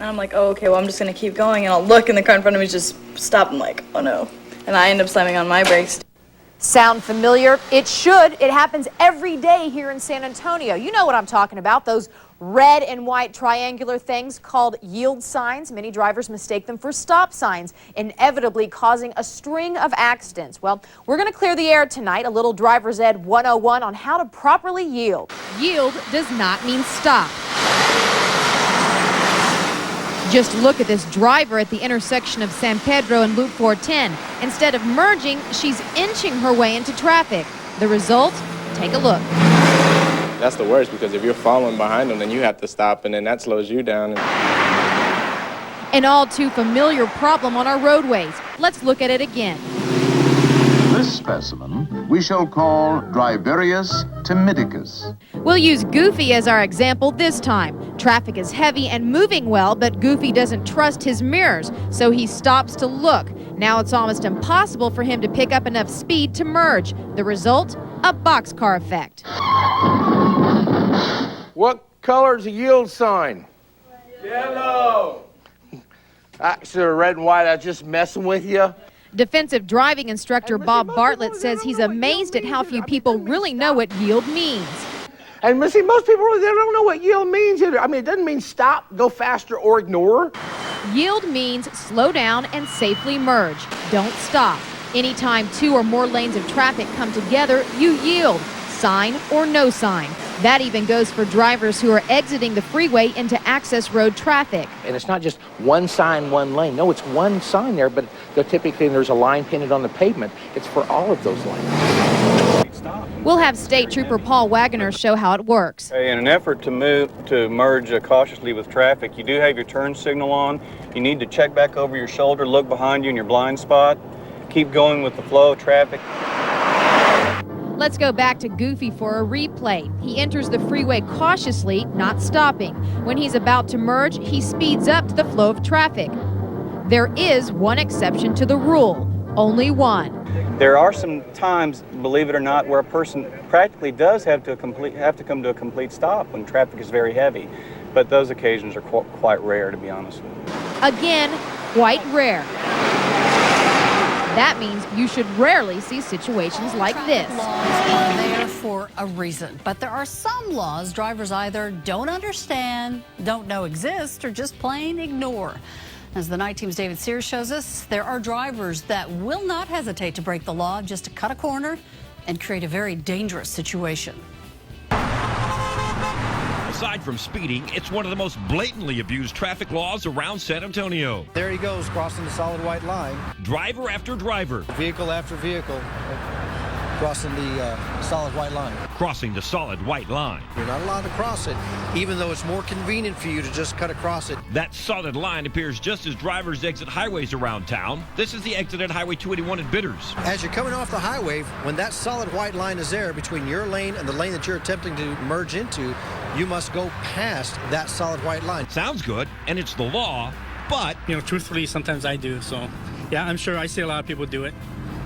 And I'm like, oh, okay, well, I'm just gonna keep going, and I'll look, and the car in front of me just stopped. I'm like, oh no. And I end up slamming on my brakes. Sound familiar? It should. It happens every day here in San Antonio. You know what I'm talking about, those red and white triangular things called yield signs. Many drivers mistake them for stop signs, inevitably causing a string of accidents. Well, we're going to clear the air tonight, a little driver's ed 101 on how to properly yield. Yield does not mean stop. Just look at this driver at the intersection of San Pedro and Loop 410. Instead of merging, she's inching her way into traffic. The result? Take a look. That's the worst, because if you're following behind them, then you have to stop, and then that slows you down. An all too familiar problem on our roadways. Let's look at it again. This specimen we shall call Driverius timidicus. We'll use Goofy as our example this time. Traffic is heavy and moving well, but Goofy doesn't trust his mirrors, so he stops to look. Now it's almost impossible for him to pick up enough speed to merge. The result? A boxcar effect. What color's a yield sign? Yellow. Actually, red and white, I just messing with you. Defensive driving instructor Bob Bartlett says he's amazed at how few people really know what yield means. And see, most people, they don't know what yield means either. I mean, it doesn't mean stop, go faster, or ignore. Yield means slow down and safely merge. Don't stop. Anytime 2 or more lanes of traffic come together, you yield, sign or no sign. That even goes for drivers who are exiting the freeway into access road traffic. And it's not just one sign, one lane. No, it's one sign there, but typically there's a line painted on the pavement. It's for all of those lanes. We'll have State Trooper Paul Wagoner show how it works. In an effort to merge cautiously with traffic, you do have your turn signal on. You need to check back over your shoulder, look behind you in your blind spot. Keep going with the flow of traffic. Let's go back to Goofy for a replay. He enters the freeway cautiously, not stopping. When he's about to merge, he speeds up to the flow of traffic. There is one exception to the rule, only one. There are some times, believe it or not, where a person practically does have to come to a complete stop when traffic is very heavy. But those occasions are quite rare, to be honest with you. Again, quite rare. That means you should rarely see situations like this. Laws are there for a reason, but there are some laws drivers either don't understand, don't know exist, or just plain ignore. As the Night Team's David Sears shows us, there are drivers that will not hesitate to break the law just to cut a corner and create a very dangerous situation. Aside from speeding, it's one of the most blatantly abused traffic laws around San Antonio. There he goes, crossing the solid white line. Driver after driver. Vehicle after vehicle, crossing the solid white line. Crossing the solid white line. You're not allowed to cross it, even though it's more convenient for you to just cut across it. That solid line appears just as drivers exit highways around town. This is the exit at Highway 281 at Bitters. As you're coming off the highway, when that solid white line is there between your lane and the lane that you're attempting to merge into, you must go past that solid white line. Sounds good, and it's the law, but... truthfully, sometimes I do, so yeah, I'm sure I see a lot of people do it.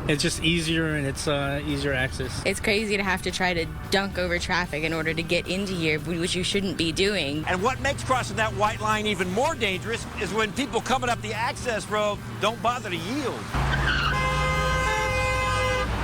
It's just easier, and it's easier access. It's crazy to have to try to dunk over traffic in order to get into here, which you shouldn't be doing. And what makes crossing that white line even more dangerous is when people coming up the access road don't bother to yield.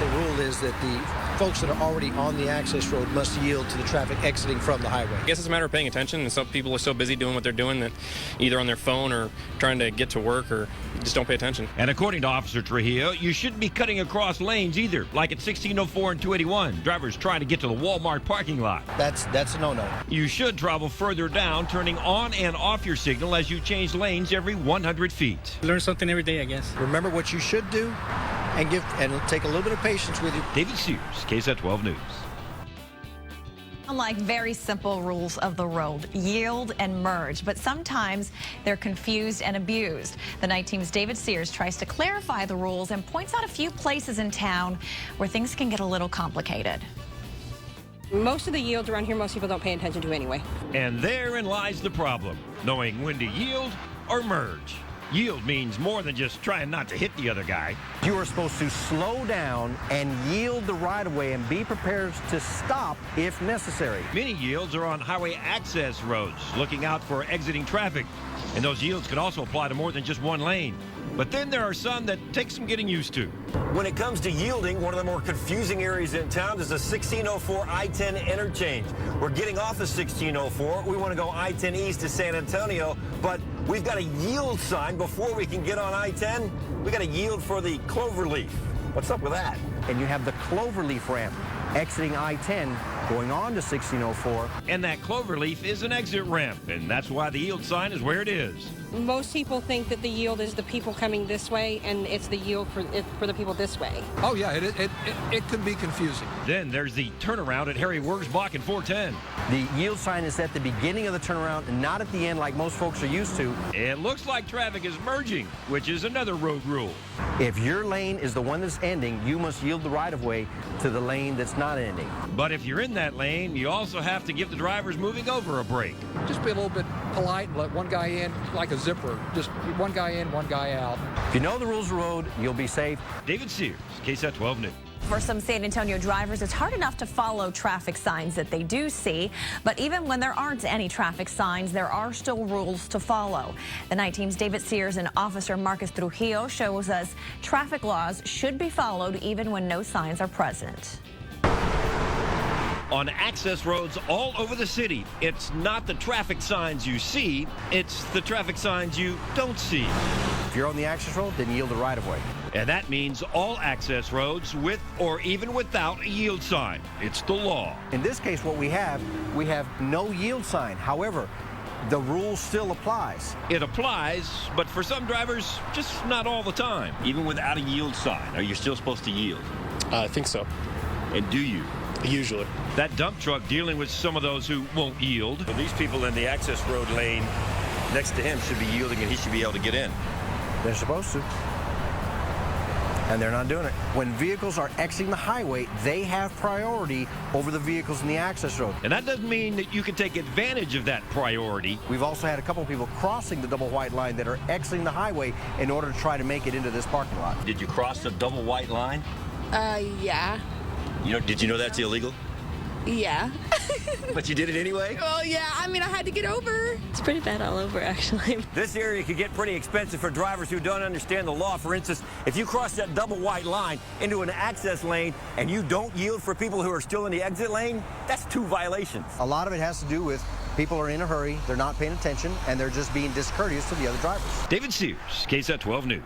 The rule is that the folks that are already on the access road must yield to the traffic exiting from the highway. I guess it's a matter of paying attention, and some people are so busy doing what they're doing that either on their phone or trying to get to work or just don't pay attention. And according to Officer Trujillo, you shouldn't be cutting across lanes either, like at 1604 and 281. Drivers trying to get to the Walmart parking lot. That's a no-no. You should travel further down, turning on and off your signal as you change lanes every 100 feet. Learn something every day, I guess. Remember what you should do and take a little bit of patience with you. David Sears, KSAT 12 News. Unlike very simple rules of the road, yield and merge, but sometimes they're confused and abused. The Night Team's David Sears tries to clarify the rules and points out a few places in town where things can get a little complicated. Most of the yields around here, most people don't pay attention to anyway. And therein lies the problem, knowing when to yield or merge. Yield means more than just trying not to hit the other guy. You are supposed to slow down and yield the right-of-way and be prepared to stop if necessary. Many yields are on highway access roads, looking out for exiting traffic. And those yields can also apply to more than just one lane. But then there are some that take some getting used to. When it comes to yielding, one of the more confusing areas in town is the 1604 I-10 interchange. We're getting off the 1604. We want to go I-10 east to San Antonio, but we've got a yield sign before we can get on I-10. We got to yield for the Cloverleaf. What's up with that? And you have the Cloverleaf ramp exiting I-10 going on to 1604. And that Cloverleaf is an exit ramp, and that's why the yield sign is where it is. Most people think that the yield is the people coming this way, and it's the yield for the people this way. Oh, yeah, it can be confusing. Then there's the turnaround at Harry Wurzbach and 410. The yield sign is at the beginning of the turnaround and not at the end like most folks are used to. It looks like traffic is merging, which is another road rule. If your lane is the one that's ending, you must yield the right-of-way to the lane that's not ending. But if you're in that lane, you also have to give the drivers moving over a break. Just be a little bit polite and let one guy in like a zipper. Just one guy in, one guy out. If you know the rules of the road, you'll be safe. David Sears, KSAT 12 News. For some San Antonio drivers, it's hard enough to follow traffic signs that they do see. But even when there aren't any traffic signs, there are still rules to follow. The night team's David Sears and Officer Marcus Trujillo shows us traffic laws should be followed even when no signs are present. On access roads all over the city, it's not the traffic signs you see, it's the traffic signs you don't see. If you're on the access road, then yield the right-of-way. And that means all access roads with or even without a yield sign. It's the law. In this case, what we have no yield sign. However, the rule still applies. It applies, but for some drivers, just not all the time. Even without a yield sign, are you still supposed to yield? I think so. And do you? Usually. That dump truck dealing with some of those who won't yield. Well, these people in the access road lane next to him should be yielding and he should be able to get in. They're supposed to. And they're not doing it. When vehicles are exiting the highway, they have priority over the vehicles in the access road. And that doesn't mean that you can take advantage of that priority. We've also had a couple of people crossing the double white line that are exiting the highway in order to try to make it into this parking lot. Did you cross the double white line? Yeah. Did you know that's illegal? Yeah. But you did it anyway? Well, yeah, I mean, I had to get over. It's pretty bad all over, actually. This area could get pretty expensive for drivers who don't understand the law. For instance, if you cross that double white line into an access lane and you don't yield for people who are still in the exit lane, that's 2 violations. A lot of it has to do with people are in a hurry, they're not paying attention, and they're just being discourteous to the other drivers. David Sears, KSAT 12 News.